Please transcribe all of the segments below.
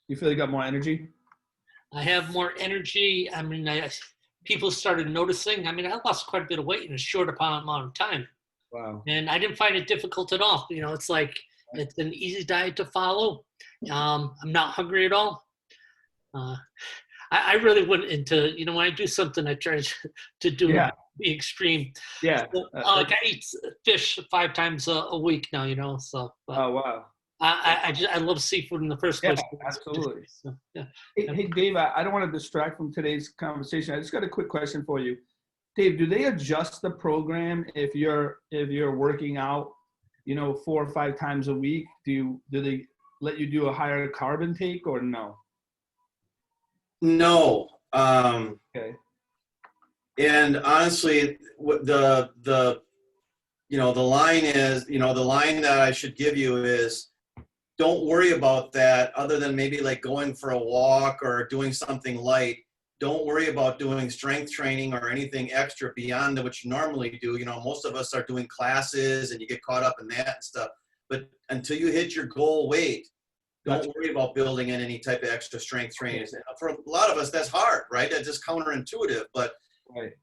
You feel you got more energy? I have more energy. I mean, people started noticing. I mean, I lost quite a bit of weight in a short amount of time. Wow. And I didn't find it difficult at all. It's like it's an easy diet to follow. I'm not hungry at all. Uh, I really went into, when I do something, I try to do Yeah. the extreme. Yeah. So, like I eat fish 5 times a week now, so. But Oh, wow. I love seafood in the first Yeah, place. absolutely. So, yeah. Hey, Dave, I don't want to distract from today's conversation. I just got a quick question for you. Dave, do they adjust the program if you're working out, 4 or 5 times a week? Do they let you do a higher carb intake or no? No. Okay. And honestly, the line is, the line that I should give you is, don't worry about that other than maybe like going for a walk or doing something light. Don't worry about doing strength training or anything extra beyond what you normally do. Most of us are doing classes and you get caught up in that and stuff. But until you hit your goal weight, don't worry about building in any type of extra strength training. For a lot of us, that's hard, right? That's just counterintuitive. But, Right.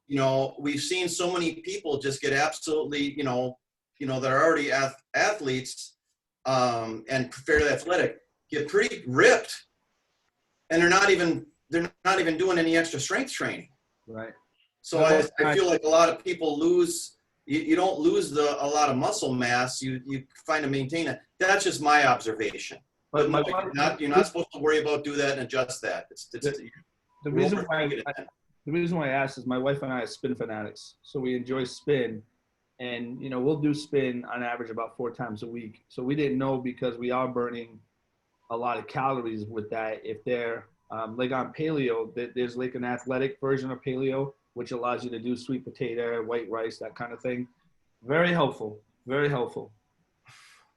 We've seen so many people just get absolutely, that are already athletes and fairly athletic, get pretty ripped, and they're not even doing any extra strength training. Right. So I feel like a lot of people lose. You don't lose a lot of muscle mass. You find to maintain it. That's just my observation. But no, you're not supposed to worry about do that and adjust that. The reason why I asked is my wife and I are spin fanatics, so we enjoy spin. And, we'll do spin on average about 4 times a week. So we didn't know, because we are burning a lot of calories with that. If they're like on paleo, there's like an athletic version of paleo, which allows you to do sweet potato, white rice, that kind of thing. Very helpful. Very helpful.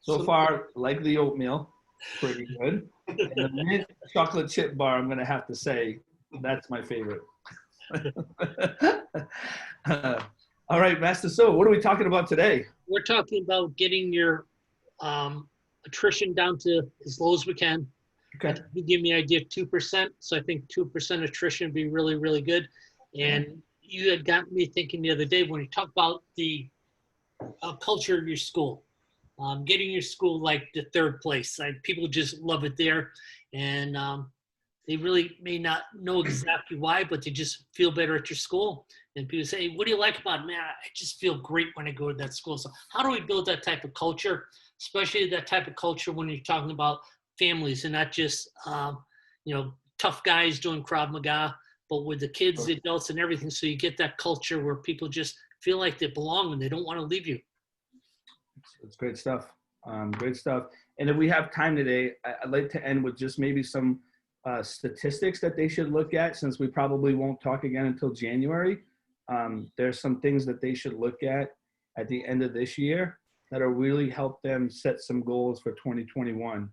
So far, like the oatmeal, pretty good. And the mint chocolate chip bar, I'm going to have to say, that's my favorite. All right, Master So, what are we talking about today? We're talking about getting your attrition down to as low as we can. Okay. You give me an idea of 2%. So I think 2% attrition would be really, really good. And you had gotten me thinking the other day when you talk about the culture of your school, getting your school like the 3rd place. Like, people just love it there. And they really may not know exactly why, but they just feel better at your school. And people say, hey, what do you like about it? Man, I just feel great when I go to that school. So how do we build that type of culture, especially that type of culture when you're talking about families and not just, tough guys doing Krav Maga, but with the kids, the adults, and everything. So you get that culture where people just feel like they belong and they don't want to leave you. It's great stuff. Great stuff. And if we have time today, I'd like to end with just maybe some statistics that they should look at, since we probably won't talk again until January. There's some things that they should look at the end of this year that'll really help them set some goals for 2021.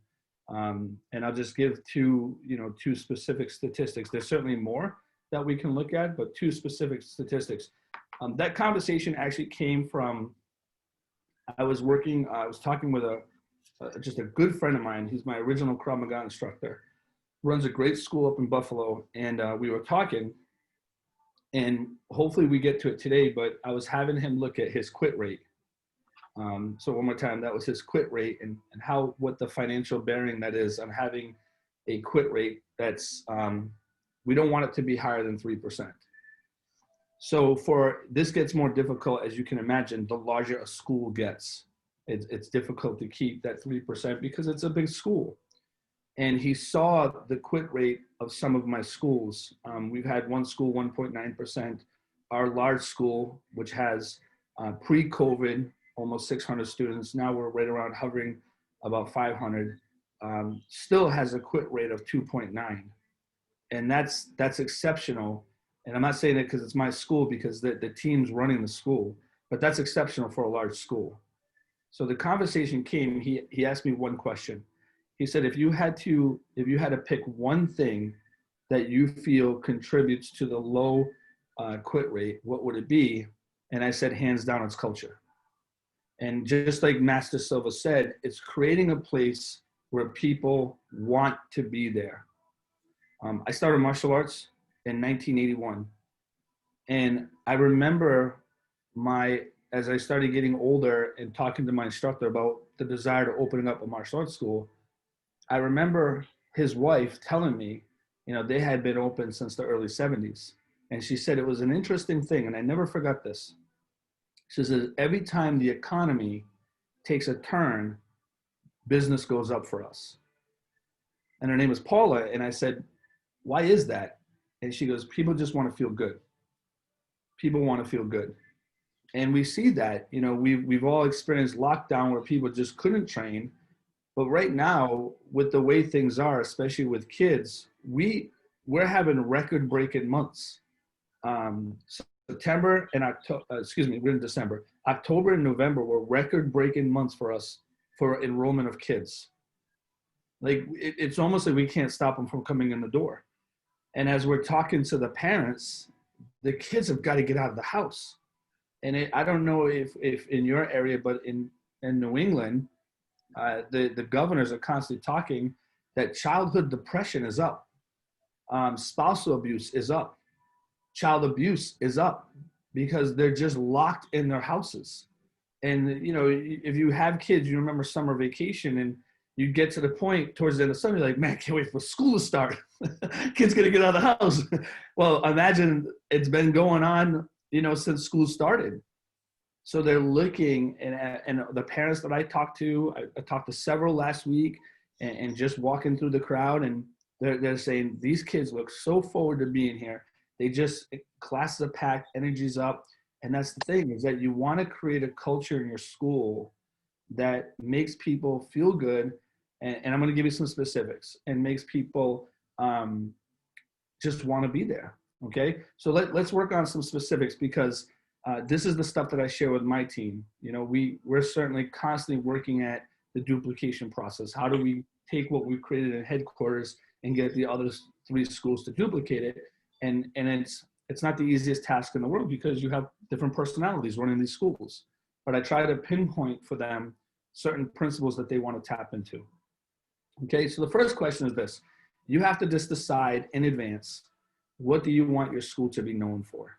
And I'll just give two specific statistics. There's certainly more that we can look at, but 2 specific statistics. That conversation actually came from, I was talking with just a good friend of mine. He's my original Krav Maga instructor, runs a great school up in Buffalo. And we were talking, and hopefully we get to it today, but I was having him look at his quit rate. So one more time, that was his quit rate, and what the financial bearing that is on having a quit rate that's, we don't want it to be higher than 3%. So this gets more difficult, as you can imagine, the larger a school gets. It's difficult to keep that 3% because it's a big school. And he saw the quit rate of some of my schools. We've had one school, 1.9%. Our large school, which has pre-COVID, almost 600 students. Now we're right around hovering about 500. Still has a quit rate of 2.9. And that's exceptional. And I'm not saying it because it's my school, because the team's running the school, but that's exceptional for a large school. So the conversation came, he asked me one question. He said, if you had to pick one thing that you feel contributes to the low quit rate, what would it be? And I said, hands down, it's culture. And just like Master Silva said, it's creating a place where people want to be there. I started martial arts in 1981. And I remember as I started getting older and talking to my instructor about the desire to opening up a martial arts school, I remember his wife telling me, they had been open since the early 70s. And she said it was an interesting thing, and I never forgot this. She says, every time the economy takes a turn, business goes up for us. And her name was Paula, and I said, why is that? And she goes, people just want to feel good. People want to feel good. And we see that, we've all experienced lockdown where people just couldn't train. But right now, with the way things are, especially with kids, we're having record-breaking months. September and October, we're in December. October and November were record-breaking months for us for enrollment of kids. Like, it's almost like we can't stop them from coming in the door. And as we're talking to the parents, the kids have got to get out of the house. And I don't know if in your area, but in New England, the governors are constantly talking that childhood depression is up. Spousal abuse is up. Child abuse is up because they're just locked in their houses. And, if you have kids, you remember summer vacation and you get to the point towards the end of summer, you're like, man, I can't wait for school to start. Kids gonna get out of the house. Well, imagine it's been going on, since school started. So they're looking, and the parents that I talked to, I talked to several last week, and just walking through the crowd, and they're saying these kids look so forward to being here. They just, classes are packed, energy's up. And that's the thing, is that you want to create a culture in your school that makes people feel good. And I'm going to give you some specifics, and makes people just want to be there. Okay. So let's work on some specifics, because this is the stuff that I share with my team. We're certainly constantly working at the duplication process. How do we take what we've created in headquarters and get the other 3 schools to duplicate it? And it's not the easiest task in the world, because you have different personalities running these schools. But I try to pinpoint for them certain principles that they want to tap into. Okay, so the first question is this. You have to just decide in advance, what do you want your school to be known for?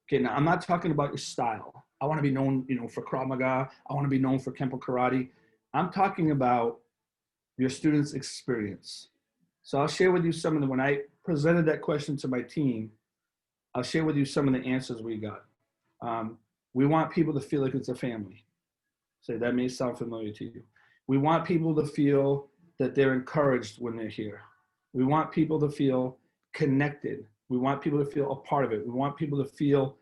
Okay, now I'm not talking about your style. I want to be known, for Krav Maga. I want to be known for Kempo Karate. I'm talking about your students' experience. So I'll share with you some of them. When I presented that question to my team, I'll share with you some of the answers we got. We want people to feel like it's a family. So that may sound familiar to you. We want people to feel that they're encouraged when they're here. We want people to feel connected. We want people to feel a part of it. We want people to feel,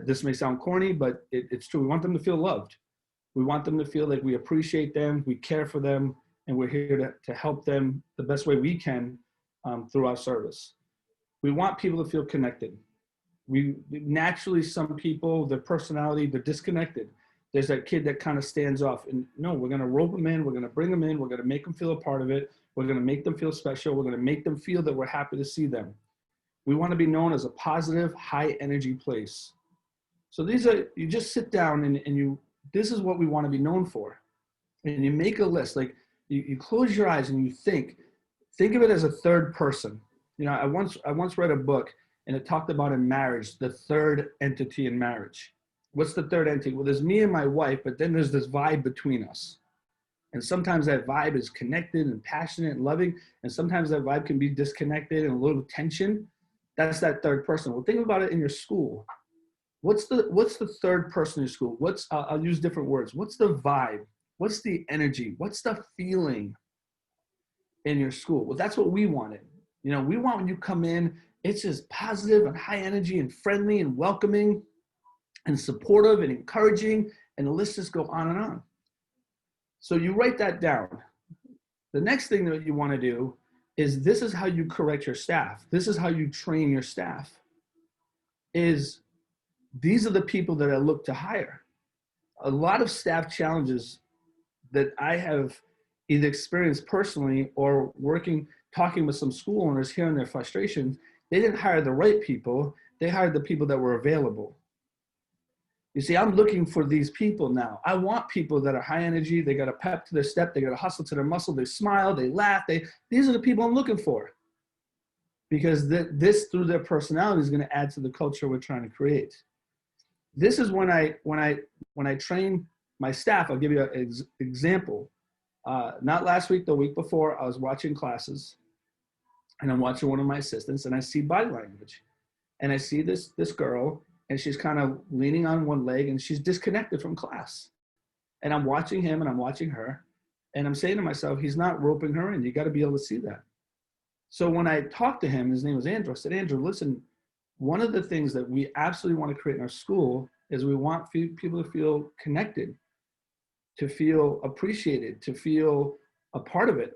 this may sound corny, but it's true. We want them to feel loved. We want them to feel like we appreciate them, we care for them, and we're here to help them the best way we can through our service. We want people to feel connected. We naturally, some people, their personality, they're disconnected. There's that kid that kind of stands off, and no, we're going to rope them in. We're going to bring them in. We're going to make them feel a part of it. We're going to make them feel special. We're going to make them feel that we're happy to see them. We want to be known as a positive, high energy place. So you just sit down and this is what we want to be known for. And you make a list, like you close your eyes and you think of it as a third person. I once read a book, and it talked about in marriage, the third entity in marriage. What's the third entity? Well, there's me and my wife, but then there's this vibe between us. And sometimes that vibe is connected and passionate and loving. And sometimes that vibe can be disconnected and a little tension. That's that third person. Well, think about it in your school. What's the third person in your school? I'll use different words. What's the vibe? What's the energy? What's the feeling in your school? Well, that's what we wanted. We want when you come in, it's just positive and high energy and friendly and welcoming and supportive and encouraging, and the list just go on and on. So you write that down. The next thing that you want to do is, this is how you correct your staff. This is how you train your staff. These are the people that I look to hire. A lot of staff challenges that I have either experienced personally or talking with some school owners, hearing their frustrations, they didn't hire the right people. They hired the people that were available. You see, I'm looking for these people now. I want people that are high energy. They got a pep to their step. They got a hustle to their muscle. They smile. They laugh. These are the people I'm looking for, because this through their personality is going to add to the culture we're trying to create. This is when I train my staff. I'll give you an example. Not last week, the week before, I was watching classes, and I'm watching one of my assistants, and I see body language, and I see this girl, and she's kind of leaning on one leg, and she's disconnected from class. And I'm watching him, and I'm watching her, and I'm saying to myself, he's not roping her in. You got to be able to see that. So when I talked to him, his name was Andrew. I said, Andrew, listen, one of the things that we absolutely want to create in our school is we want people to feel connected, to feel appreciated, to feel a part of it.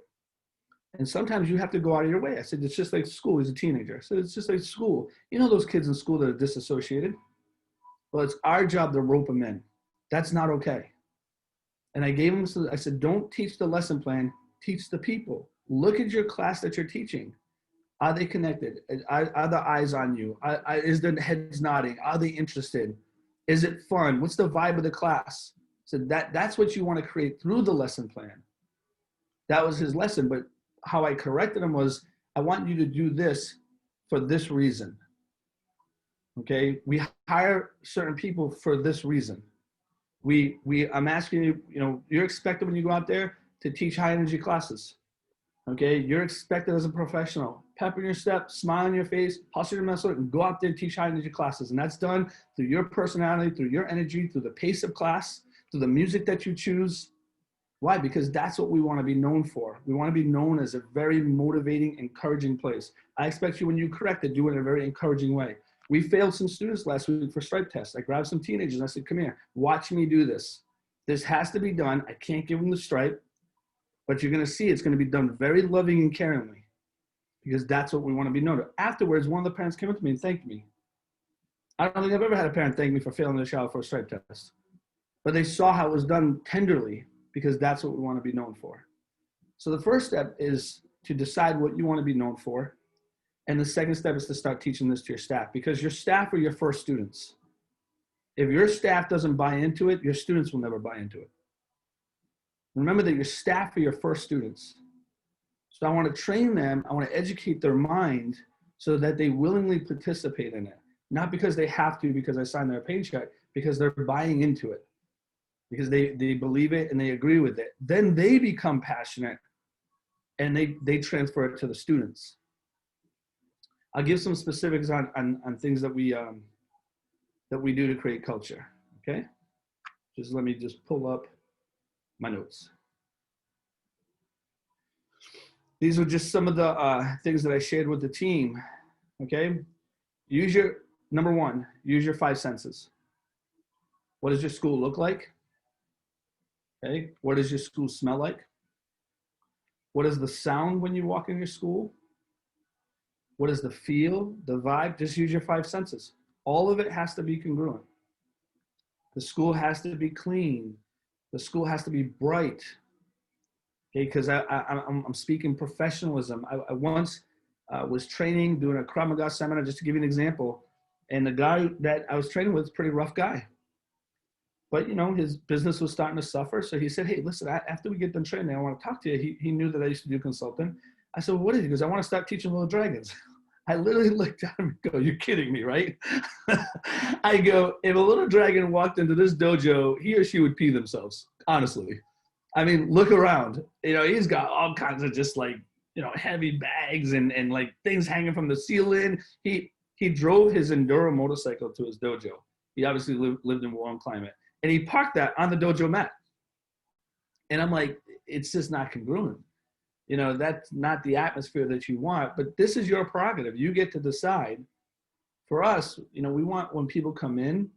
And sometimes you have to go out of your way. I said, it's just like school. He's a teenager. I said, it's just like school. You know those kids in school that are disassociated? Well, it's our job to rope them in. That's not okay. And I gave him, I said, don't teach the lesson plan, teach the people. Look at your class that you're teaching. Are they connected? Are the eyes on you? Is their heads nodding? Are they interested? Is it fun? What's the vibe of the class? So that's what you want to create through the lesson plan. That was his lesson, but how I corrected him was, I want you to do this for this reason. Okay, we hire certain people for this reason. I'm asking you, you're expected when you go out there to teach high energy classes. Okay, you're expected as a professional, pep in your step, smile on your face, hustle your muscle, and go out there and teach high energy classes. And that's done through your personality, through your energy, through the pace of class, through the music that you choose. Why? Because that's what we want to be known for. We want to be known as a very motivating, encouraging place. I expect you, when you correct it, do it in a very encouraging way. We failed some students last week for stripe tests. I grabbed some teenagers and I said, come here, watch me do this. This has to be done. I can't give them the stripe, but you're going to see it's going to be done very loving and caringly, because that's what we want to be known to. Afterwards, one of the parents came up to me and thanked me. I don't think I've ever had a parent thank me for failing the shower for a stripe test, but they saw how it was done tenderly, because that's what we want to be known for. So the first step is to decide what you want to be known for. And the second step is to start teaching this to your staff, because your staff are your first students. If your staff doesn't buy into it, your students will never buy into it. Remember that your staff are your first students. So I want to train them. I want to educate their mind so that they willingly participate in it. Not because they have to, because I signed their paycheck, because they're buying into it, because they believe it and they agree with it. Then they become passionate and they transfer it to the students. I'll give some specifics on things that we do to create culture, okay? Just let me just pull up my notes. These are just some of the things that I shared with the team, okay? Number one, use your 5 senses. What does your school look like? Okay, what does your school smell like? What is the sound when you walk in your school? What is the feel, the vibe? Just use your 5 senses. All of it has to be congruent. The school has to be clean. The school has to be bright. Okay, because I'm speaking professionalism. I once was training, doing a Krav Maga seminar, just to give you an example. And the guy that I was training with was a pretty rough guy. But, his business was starting to suffer. So he said, hey, listen, after we get done training, I want to talk to you. He knew that I used to do consulting. I said, well, what is it? He goes, I want to start teaching little dragons. I literally looked at him and go, you're kidding me, right? I go, if a little dragon walked into this dojo, he or she would pee themselves, honestly. I mean, look around. He's got all kinds of just like, heavy bags and like things hanging from the ceiling. He drove his enduro motorcycle to his dojo. He obviously lived in a warm climate. And he parked that on the dojo mat. And I'm like, it's just not congruent. That's not the atmosphere that you want, but this is your prerogative. You get to decide. For us, we want, when people come in,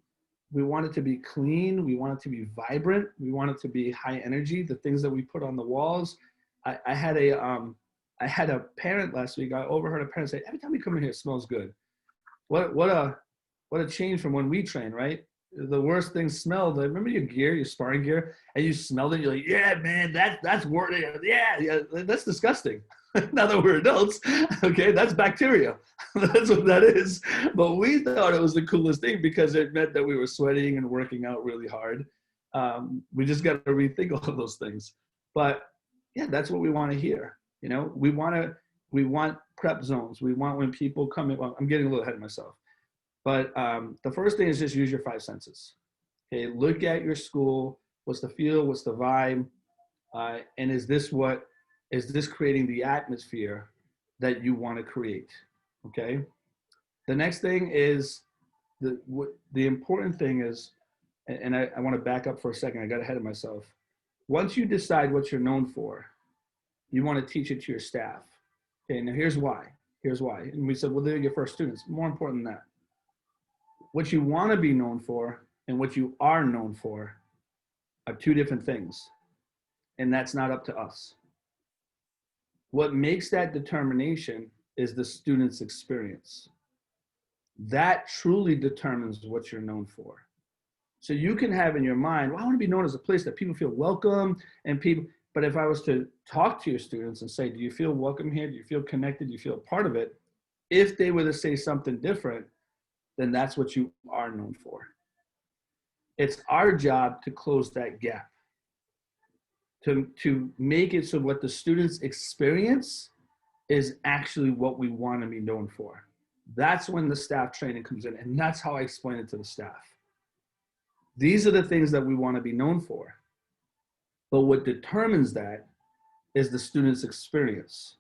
we want it to be clean. We want it to be vibrant. We want it to be high energy. The things that we put on the walls. I had a parent last week. I overheard a parent say, every time we come in here, it smells good. What a change from when we train, right? The worst thing smelled. Remember your gear, your sparring gear, and you smelled it. You're like, yeah, man, that's worth it. Yeah, that's disgusting. Now that we're adults, okay, that's bacteria. That's what that is. But we thought it was the coolest thing because it meant that we were sweating and working out really hard. We just got to rethink all of those things. But yeah, that's what we want to hear. You know, we want prep zones. We want when people come in. Well, I'm getting a little ahead of myself. But the first thing is just use your five senses. Okay, look at your school. What's the feel? What's the vibe? And is this creating the atmosphere that you want to create? Okay. The next thing is the important thing is, and I want to back up for a second. I got ahead of myself. Once you decide what you're known for, you want to teach it to your staff. Okay. Now here's why. Here's why. And we said, well, they're your first students. More important than that, what you want to be known for and what you are known for are two different things. And that's not up to us. What makes that determination is the student's experience. That truly determines what you're known for. So you can have in your mind, well, I want to be known as a place that people feel welcome and people, but if I was to talk to your students and say, do you feel welcome here? Do you feel connected? Do you feel part of it? If they were to say something different, then that's what you are known for. It's our job to close that gap. To make it so what the students experience is actually what we want to be known for. That's when the staff training comes in, and that's how I explain it to the staff. These are the things that we want to be known for. But what determines that is the student's experience.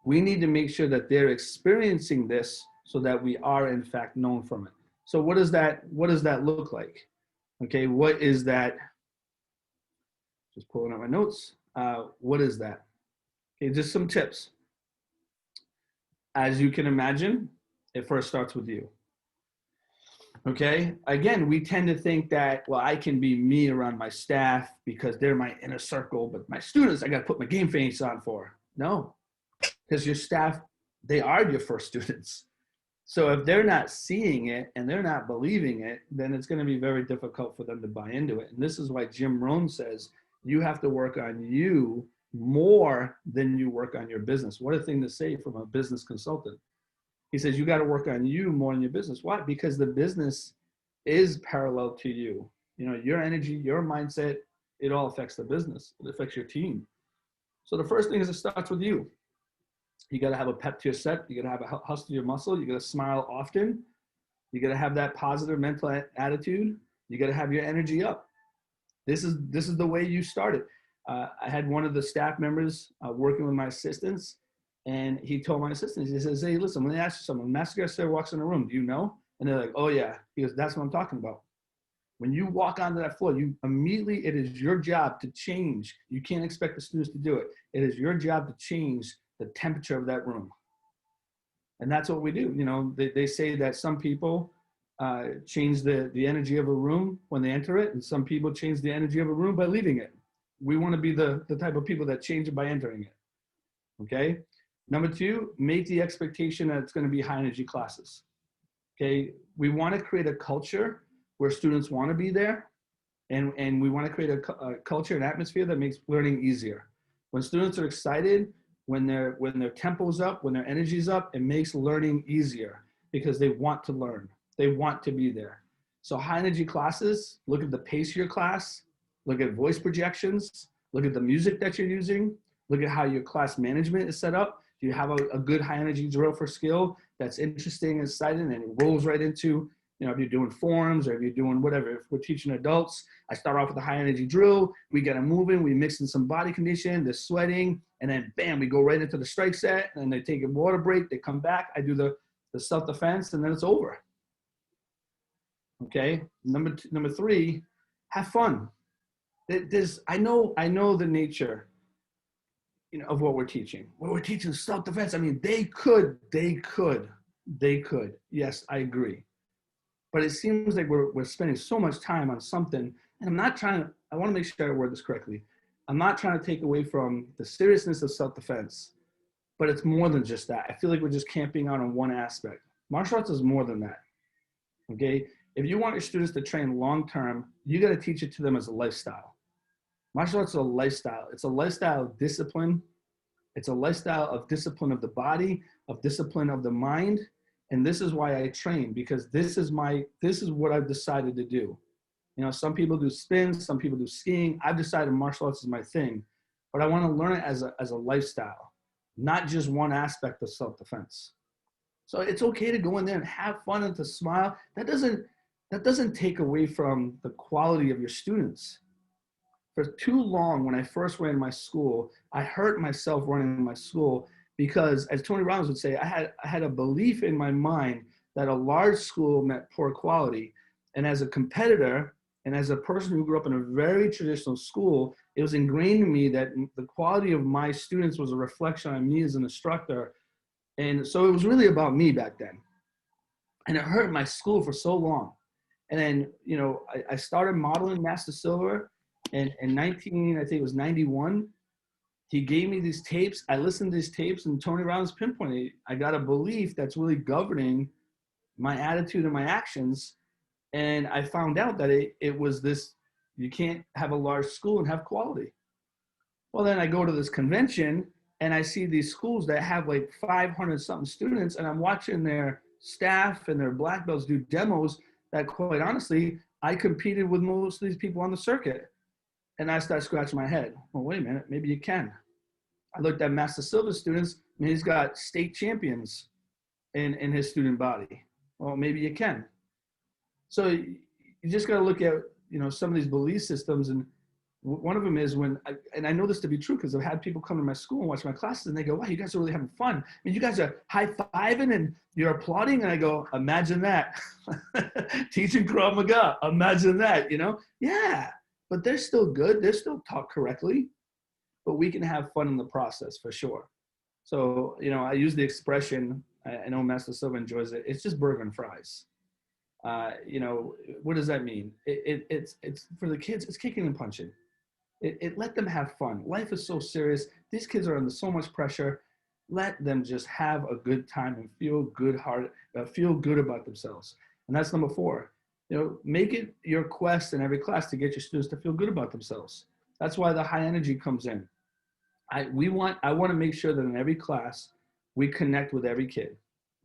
We need to make sure that they're experiencing this so that we are in fact known from it. So what does that look like? Okay, what is that? Just pulling out my notes. What is that? Okay, just some tips. As you can imagine, it first starts with you. Okay, again, we tend to think that, well, I can be me around my staff because they're my inner circle, but my students, I got to put my game face on for. No, because your staff, they are your first students. So if they're not seeing it and they're not believing it, then it's going to be very difficult for them to buy into it. And this is why Jim Rohn says, you have to work on you more than you work on your business. What a thing to say from a business consultant. He says, you got to work on you more than your business. Why? Because the business is parallel to you. You know, your energy, your mindset, it all affects the business. It affects your team. So the first thing is it starts with you. You got to have a pep to your step. You got to have a hustle to your muscle. You got to smile often. You got to have that positive mental attitude. You got to have your energy up. This is the way you started. I had one of the staff members working with my assistants, and he told my assistants, he says, hey, listen, when they ask you something, when Master Guest walks in the room, do you know? And they're like, oh yeah. He goes, that's what I'm talking about. When you walk onto that floor, you immediately, it is your job to change. You can't expect the students to do it. It is your job to change the temperature of that room. And that's what we do. You know, they say that some people change the energy of a room when they enter it, and some people change the energy of a room by leaving it. We want to be the type of people that change it by entering it. Okay. Number two, make the expectation that it's going to be high energy classes. Okay. We want to create a culture where students want to be there, and we want to create a culture and atmosphere that makes learning easier. When students are excited, when their tempo's up, when their energy's up, it makes learning easier because they want to learn. They want to be there. So high energy classes, look at the pace of your class, look at voice projections, look at the music that you're using, look at how your class management is set up. Do you have a good high energy drill for skill that's interesting and exciting and it rolls right into, you know, if you're doing forms or if you're doing whatever, if we're teaching adults, I start off with a high energy drill, we get them moving, we mix in some body condition, they're sweating, and then bam, we go right into the strike set, and they take a water break, they come back, I do the self-defense, and then it's over. Okay, number three, have fun. I know the nature, you know, of what we're teaching. What we're teaching is self-defense. I mean, they could. Yes, I agree. But it seems like we're spending so much time on something, and I want to make sure I word this correctly. I'm not trying to take away from the seriousness of self-defense, but it's more than just that. I feel like we're just camping out on one aspect. Martial arts is more than that, okay? If you want your students to train long-term, you got to teach it to them as a lifestyle. Martial arts is a lifestyle. It's a lifestyle of discipline. It's a lifestyle of discipline of the body, of discipline of the mind. And this is why I train, because this is what I've decided to do. You know, some people do spins, some people do skiing. I've decided martial arts is my thing, but I want to learn it as a lifestyle, not just one aspect of self-defense. So it's okay to go in there and have fun and to smile. That doesn't take away from the quality of your students. For too long, when I first ran my school, I hurt myself running my school because, as Tony Robbins would say, I had a belief in my mind that a large school meant poor quality. And as a competitor, and as a person who grew up in a very traditional school, it was ingrained in me that the quality of my students was a reflection on me as an instructor. And so it was really about me back then. And it hurt my school for so long. And then, you know, I started modeling Master Silver, and in I think it was 91, he gave me these tapes. I listened to these tapes, and Tony Robbins pinpointed, I got a belief that's really governing my attitude and my actions. And I found out that it was this, you can't have a large school and have quality. Well, then I go to this convention and I see these schools that have like 500 something students, and I'm watching their staff and their black belts do demos that, quite honestly, I competed with most of these people on the circuit. And I started scratching my head. Well, wait a minute, maybe you can. I looked at Master Silver students, and he's got state champions in his student body. Well, maybe you can. So you just got to look at, you know, some of these belief systems. And one of them is and I know this to be true because I've had people come to my school and watch my classes, and they go, wow, you guys are really having fun. I mean, you guys are high-fiving and you're applauding. And I go, imagine that. Teaching Krav Maga, imagine that, you know? Yeah, but they're still good. They're still taught correctly, but we can have fun in the process for sure. So, you know, I use the expression, I know Master Silva enjoys it, it's just burger and fries. You know, what does that mean? It's for the kids, it's kicking and punching. It let them have fun. Life is so serious. These kids are under so much pressure. Let them just have a good time and feel good about themselves. And that's number 4. You know, make it your quest in every class to get your students to feel good about themselves. That's why the high energy comes in. I want to make sure that in every class we connect with every kid.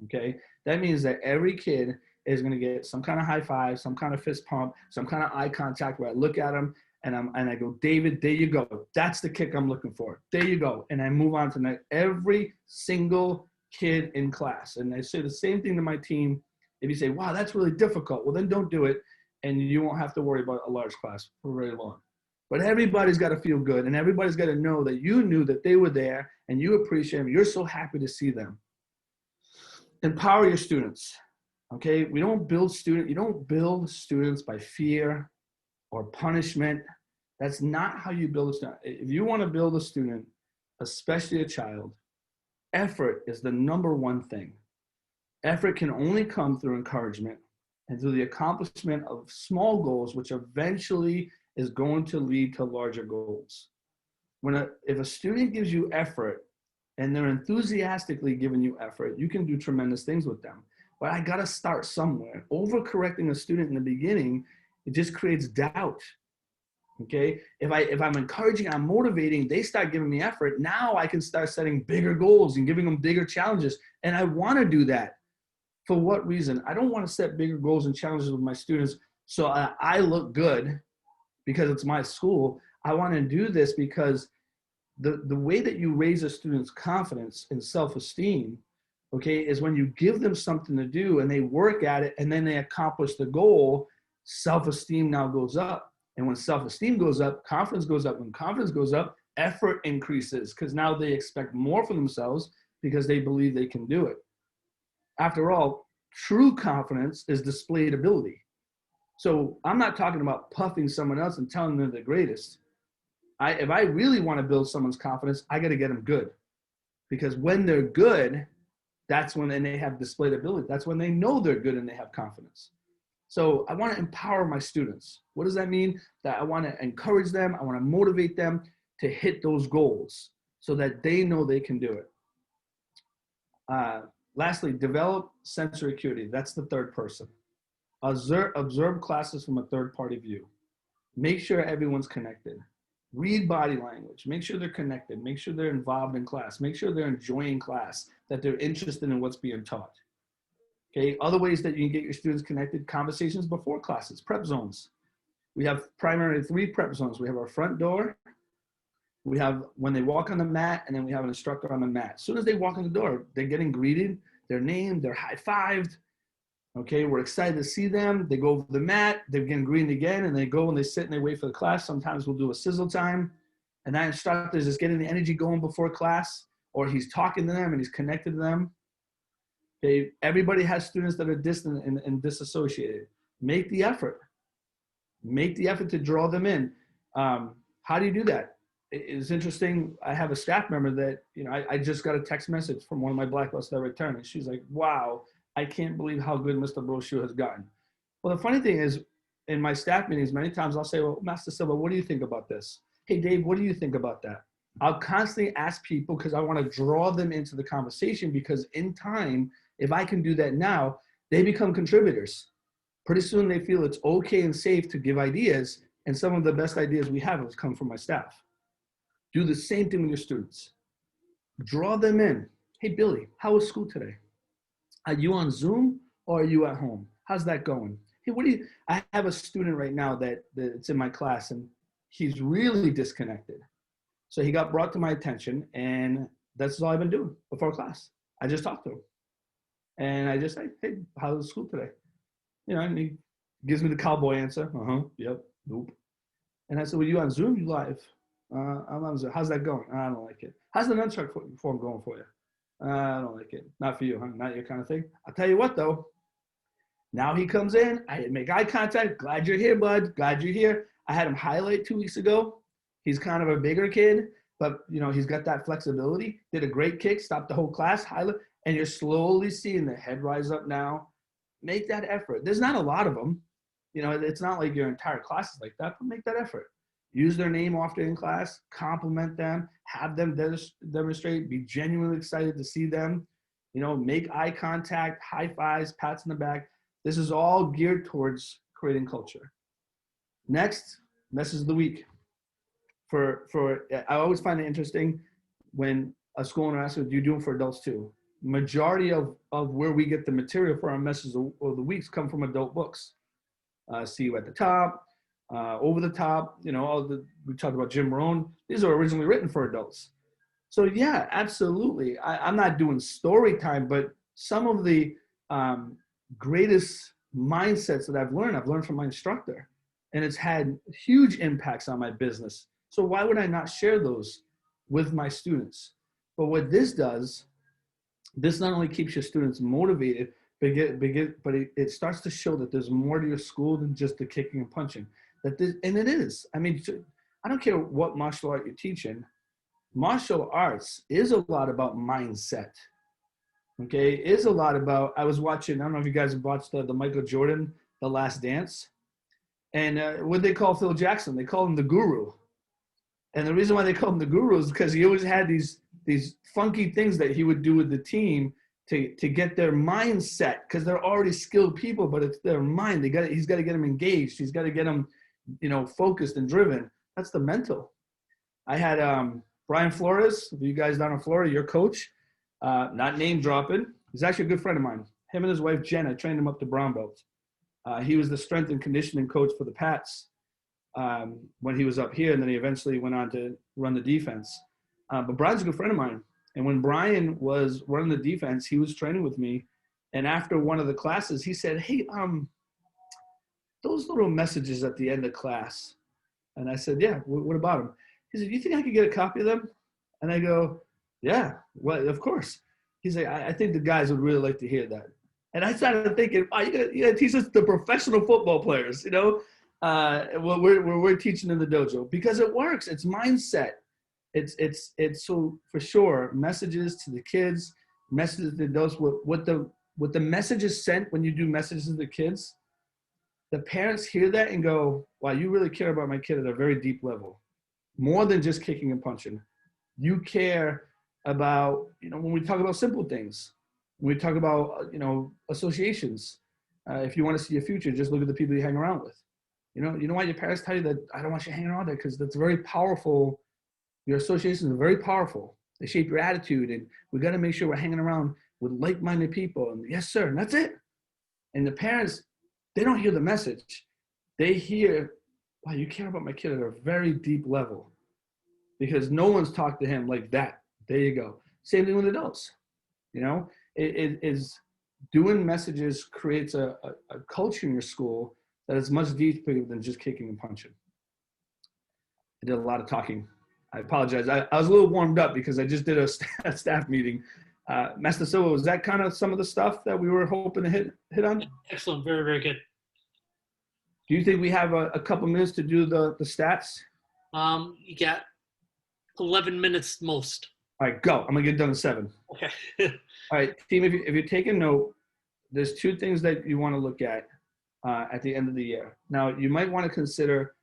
Okay, that means that every kid is going to get some kind of high five, some kind of fist pump, some kind of eye contact where I look at them and I go, David, there you go. That's the kick I'm looking for. There you go. And I move on to every single kid in class. And I say the same thing to my team. If you say, wow, that's really difficult, well, then don't do it. And you won't have to worry about a large class for very long. But everybody's got to feel good, and everybody's got to know that you knew that they were there and you appreciate them. You're so happy to see them. Empower your students. Okay, you don't build students by fear or punishment. That's not how you build a student. If you want to build a student, especially a child, effort is the number one thing. Effort can only come through encouragement and through the accomplishment of small goals, which eventually is going to lead to larger goals. If a student gives you effort and they're enthusiastically giving you effort, you can do tremendous things with them. But I got to start somewhere. Overcorrecting a student in the beginning, it just creates doubt. Okay, if I'm encouraging, I'm motivating, they start giving me effort. Now I can start setting bigger goals and giving them bigger challenges. And I want to do that. For what reason? I don't want to set bigger goals and challenges with my students so I look good because it's my school. I want to do this because the way that you raise a student's confidence and self-esteem, okay, is when you give them something to do and they work at it and then they accomplish the goal, self-esteem now goes up. And when self-esteem goes up, confidence goes up. When confidence goes up, effort increases because now they expect more from themselves because they believe they can do it. After all, true confidence is displayed ability. So I'm not talking about puffing someone else and telling them they're the greatest. If I really want to build someone's confidence, I got to get them good. Because when they're good, that's when they have displayed ability. That's when they know they're good and they have confidence. So I want to empower my students. What does that mean? That I want to encourage them. I want to motivate them to hit those goals so that they know they can do it. Lastly, develop sensory acuity. That's the third person. Observe classes from a third-party view. Make sure everyone's connected. Read body language. Make sure they're connected. Make sure they're involved in class. Make sure they're enjoying class, that they're interested in what's being taught. Okay, other ways that you can get your students connected, conversations before classes, prep zones. We have primarily 3 prep zones. We have our front door, we have when they walk on the mat, and then we have an instructor on the mat. As soon as they walk in the door, they're getting greeted, they're named, they're high-fived. Okay, we're excited to see them. They go over the mat, they're getting greeted again, and they go and they sit and they wait for the class. Sometimes we'll do a sizzle time, and that instructor is just getting the energy going before class, or he's talking to them and he's connected to them. Okay, everybody has students that are distant and disassociated. Make the effort. Make the effort to draw them in. How do you do that? It's interesting. I have a staff member that, I just got a text message from one of my black belts that returned, and she's like, wow, I can't believe how good Mr. Brochu has gotten. Well, the funny thing is, in my staff meetings, many times I'll say, well, Master Silva, what do you think about this? Hey, Dave, what do you think about that? I'll constantly ask people because I want to draw them into the conversation, because in time, if I can do that now, they become contributors. Pretty soon they feel it's okay and safe to give ideas, and some of the best ideas we have has come from my staff. Do the same thing with your students. Draw them in. Hey, Billy, how was school today? Are you on Zoom or are you at home? How's that going? Hey, I have a student right now that's in my class, and he's really disconnected. So he got brought to my attention, and that's all I've been doing before class. I just talked to him. And I just say, hey, how was school today? And he gives me the cowboy answer. Yep, nope. And I said, well, you on Zoom? You live? I'm on Zoom. How's that going? I don't like it. How's the nunchuck form going for you? I don't like it. Not for you, huh? Not your kind of thing. I'll tell you what, though. Now he comes in. I make eye contact. Glad you're here, bud. Glad you're here. I had him highlight 2 weeks ago. He's kind of a bigger kid, but, he's got that flexibility. Did a great kick, stopped the whole class, highlight, and you're slowly seeing the head rise up now. Make that effort. There's not a lot of them. It's not like your entire class is like that, but make that effort. Use their name often in class, compliment them, have them demonstrate, be genuinely excited to see them, make eye contact, high fives, pats in the back. This is all geared towards creating culture. Next, message of the week. I always find it interesting when a school owner asks, do you do them for adults too? Majority of where we get the material for our messages of the weeks come from adult books. See You at the Top, Over the Top, we talked about Jim Rohn. These are originally written for adults. So yeah, absolutely. I'm not doing story time, but some of the greatest mindsets that I've learned from my instructor, and it's had huge impacts on my business. So why would I not share those with my students? But what this does, this not only keeps your students motivated, but it starts to show that there's more to your school than just the kicking and punching. And it is. I mean, I don't care what martial art you're teaching. Martial arts is a lot about mindset. Okay, it is a lot about. I was watching. I don't know if you guys have watched the Michael Jordan, The Last Dance, and what they call Phil Jackson, they call him the Guru. And the reason why they call him the Guru is because he always had these funky things that he would do with the team to get their mindset, because they're already skilled people, but it's their mind. He's got to get them engaged. He's got to get them, focused and driven. That's the mental. I had Brian Flores, you guys down in Florida, your coach, not name dropping. He's actually a good friend of mine. Him and his wife, Jenna, trained him up to brown belt. He was the strength and conditioning coach for the Pats when he was up here, and then he eventually went on to run the defense. But Brian's a good friend of mine. And when Brian was running the defense, he was training with me. And after one of the classes, he said, hey, those little messages at the end of class. And I said, yeah, what about them? He said, you think I could get a copy of them? And I go, yeah, well, of course. He's like, I think the guys would really like to hear that. And I started thinking, oh, you gotta teach us the professional football players, what we're teaching in the dojo, because it works. It's mindset. It's so for sure messages to the kids, messages to those what the message is sent when you do messages to the kids. The parents hear that and go, wow, you really care about my kid at a very deep level, more than just kicking and punching. You care about, when we talk about simple things, when we talk about, associations, if you want to see your future, just look at the people you hang around with. You know why your parents tell you that I don't want you hanging around there? Because that's very powerful. Your associations are very powerful. They shape your attitude, and we got to make sure we're hanging around with like-minded people. And yes, sir, and that's it. And the parents, they don't hear the message. They hear, wow, you care about my kid at a very deep level, because no one's talked to him like that. There you go. Same thing with adults. It is doing messages creates a culture in your school that is much deeper than just kicking and punching. I did a lot of talking. I apologize. I was a little warmed up because I just did a staff meeting. Master Silva, was that kind of some of the stuff that we were hoping to hit on? Excellent. Very, very good. Do you think we have a couple minutes to do the stats? You got 11 minutes most. All right, go. I'm going to get done in 7. Okay. All right, team, if you take a note, there's 2 things that you want to look at the end of the year. Now, you might want to consider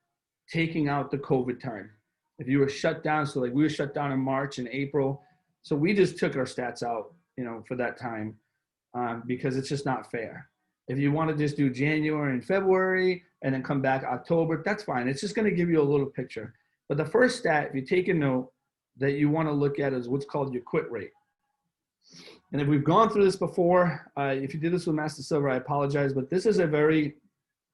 taking out the COVID time. If you were shut down, so like we were shut down in March and April, so we just took our stats out, for that time because it's just not fair. If you want to just do January and February and then come back October, that's fine. It's just going to give you a little picture. But the first stat, if you take a note, that you want to look at is what's called your quit rate. And if we've gone through this before, if you did this with Master Silver, I apologize, but this is a very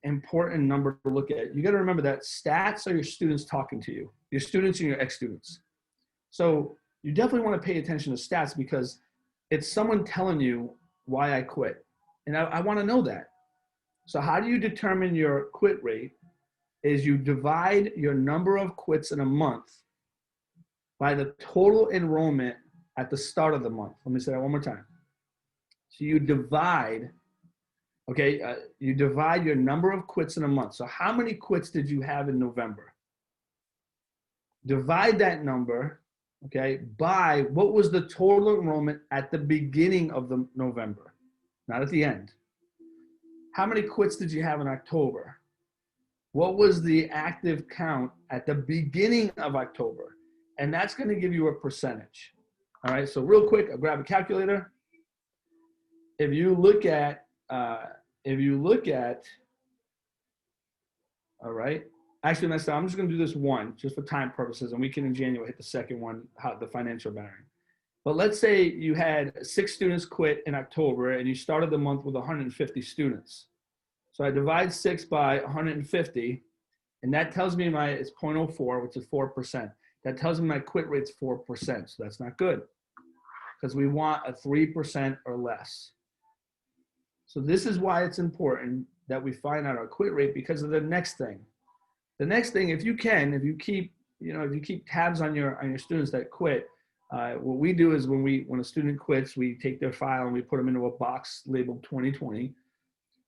important number to look at. You got to remember that stats are your students talking to you, your students and your ex-students. So you definitely want to pay attention to stats because it's someone telling you why I quit. And I want to know that. So how do you determine your quit rate? Is you divide your number of quits in a month by the total enrollment at the start of the month. Let me say that one more time. So you divide, you divide your number of quits in a month. So how many quits did you have in November? Divide that number, by what was the total enrollment at the beginning of the November, not at the end. How many quits did you have in October? What was the active count at the beginning of October? And that's going to give you a percentage. All right, so real quick, I'll grab a calculator. If you look at, all right, actually, I'm just going to do this one just for time purposes, and we can in January hit the second one, the financial bearing. But let's say you had 6 students quit in October, and you started the month with 150 students. So I divide 6 by 150, and that tells me it's 0.04, which is 4%. That tells me my quit rate's 4%, so that's not good because we want a 3% or less. So this is why it's important that we find out our quit rate because of the next thing. The next thing, if you keep tabs on your students that quit, what we do is when a student quits, we take their file and we put them into a box labeled 2020.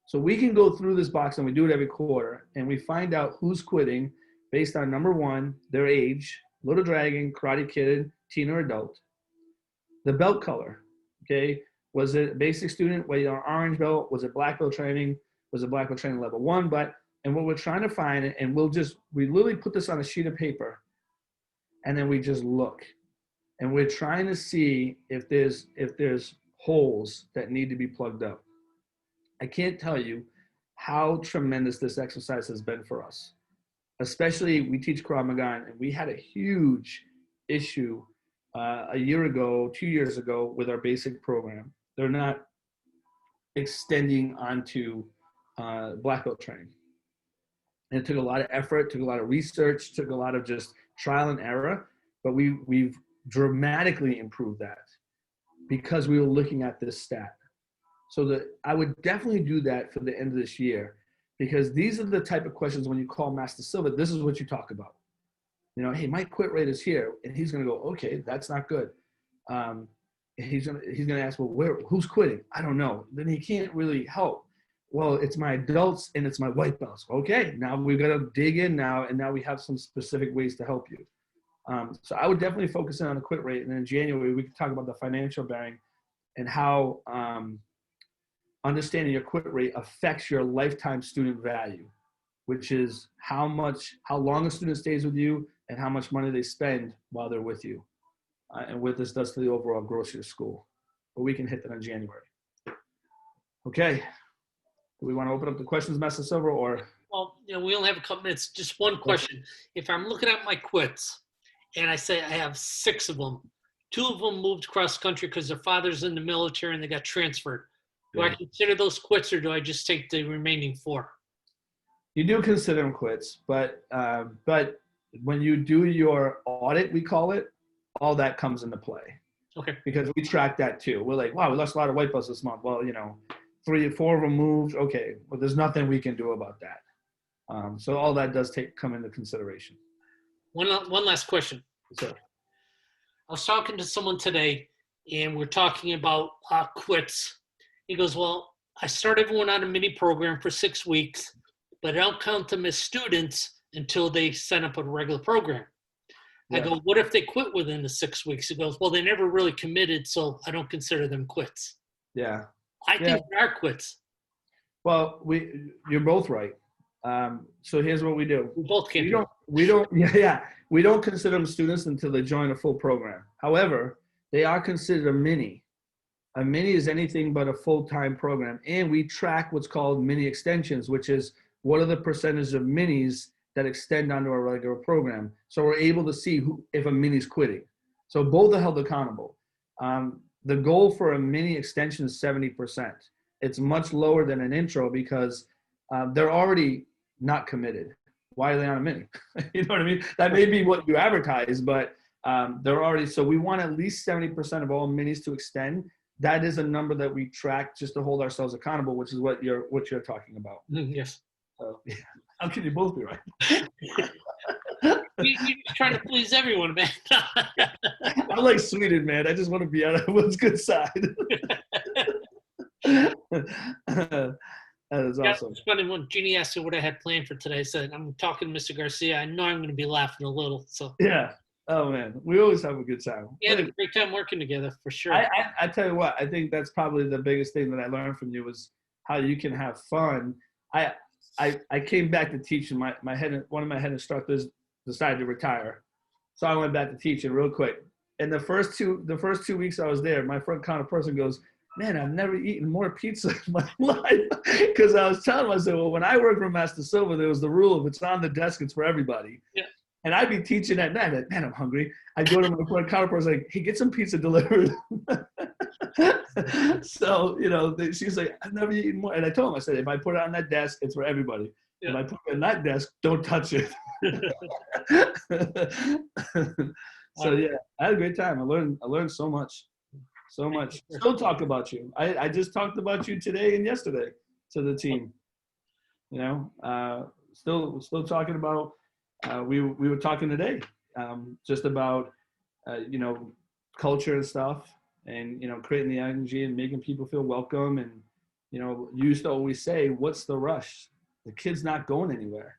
So we can go through this box, and we do it every quarter, and we find out who's quitting based on number 1, their age, Little Dragon, Karate Kid, teen or adult. The belt color, was it a basic student? Was it an orange belt? Was it black belt training? Was it black belt training level 1? And what we're trying to find, and we literally put this on a sheet of paper, and then we just look, and we're trying to see if there's holes that need to be plugged up. I can't tell you how tremendous this exercise has been for us. Especially, we teach Krav Maga, and we had a huge issue a year ago, 2 years ago, with our basic program. They're not extending onto black belt training. And it took a lot of effort, took a lot of research, took a lot of just trial and error, but we've dramatically improved that because we were looking at this stat. So I would definitely do that for the end of this year. Because these are the type of questions when you call Master Silva, this is what you talk about. Hey, my quit rate is here. And he's going to go, okay, that's not good. He's going to ask, well, who's quitting? I don't know. Then he can't really help. Well, it's my adults and it's my white belts. Okay, now we've got to dig in now. And now we have some specific ways to help you. So I would definitely focus in on the quit rate. And then in January, we could talk about the financial bearing and how understanding your quit rate affects your lifetime student value, which is how long a student stays with you and how much money they spend while they're with you, and what this does to the overall growth of your school. But we can hit that in January. Okay. Do we want to open up the questions, Master Silver, or Well, we only have a couple minutes. Just one question. If I'm looking at my quits and I say I have 6 of them, 2 of them moved cross country because their father's in the military and they got transferred. Do I Yeah. consider those quits or do I just take the remaining 4? You do consider them quits, but when you do your audit, we call it, all that comes into play Okay. because we track that too. We're like, wow, we lost a lot of white belts this month. Well, 3 or 4 of them moved. Okay, well, there's nothing we can do about that. So all that does come into consideration. One last question. So, I was talking to someone today, and we're talking about quits. He goes, well, I start everyone on a mini program for 6 weeks, but I don't count them as students until they sign up a regular program. I yeah. go, what if they quit within the 6 weeks? He goes, well, they never really committed, so I don't consider them quits. Yeah. I think they are quits. Well, you're both right. So here's what we do. We both can't. We don't consider them students until they join a full program. However, they are considered a mini. A mini is anything but a full-time program. And we track what's called mini extensions, which is what are the percentage of minis that extend onto a regular program. So we're able to see if a mini's quitting. So both are held accountable. The goal for a mini extension is 70%. It's much lower than an intro because they're already not committed. Why are they on a mini? You know what I mean? That may be what you advertise, but they're already, so we want at least 70% of all minis to extend. That is a number that we track just to hold ourselves accountable, which is what you're talking about. Yes. So, yeah. How can you both be right? You're trying to please everyone, man. I like Sweden, man. I just want to be on everyone's good side. That is awesome. It's funny when Jeannie asked me what I had planned for today. I said, I'm talking to Mr. Garcia. I know I'm going to be laughing a little. So Yeah. Oh, man. We always have a good time. we had a great time working together for sure. I tell you what, I think that's probably the biggest thing that I learned from you was how you can have fun. I came back to teaching. One of my head instructors decided to retire. So I went back to teaching real quick. And the first 2 weeks I was there, my front counter person goes, man, I've never eaten more pizza in my life. Because I was telling him, I said, well, when I worked for Master Silva, there was the rule if it's on the desk, it's for everybody. Yeah. And I'd be teaching at night. Like, man, I'm hungry. I go to my front counter person, like, hey, get some pizza delivered. So, she's like, I've never eaten more. And I told him, I said, if I put it on that desk, it's for everybody. Yeah. If I put it on that desk, don't touch it. So yeah, I had a great time. I learned so much. So much. Still talk about you. I just talked about you today and yesterday to the team. Still talking about. We were talking today, just about culture and stuff, and creating the energy and making people feel welcome. And you used to always say, "What's the rush? The kid's not going anywhere."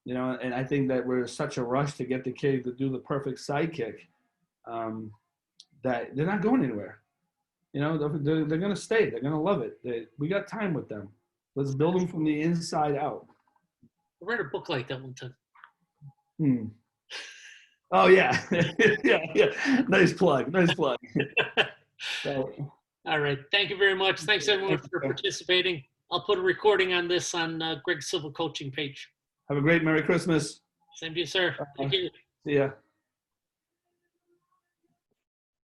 And I think that we're in such a rush to get the kid to do the perfect sidekick. That they're not going anywhere. They're going to stay. They're going to love it. We got time with them. Let's build them from the inside out. I read a book like that one time. Oh, yeah. Yeah. Nice plug. So, all right. Thank you very much. Thanks, everyone, for participating. I'll put a recording on this on Greg Silva coaching page. have a great Merry Christmas. Same to you, sir. Thank you. See ya.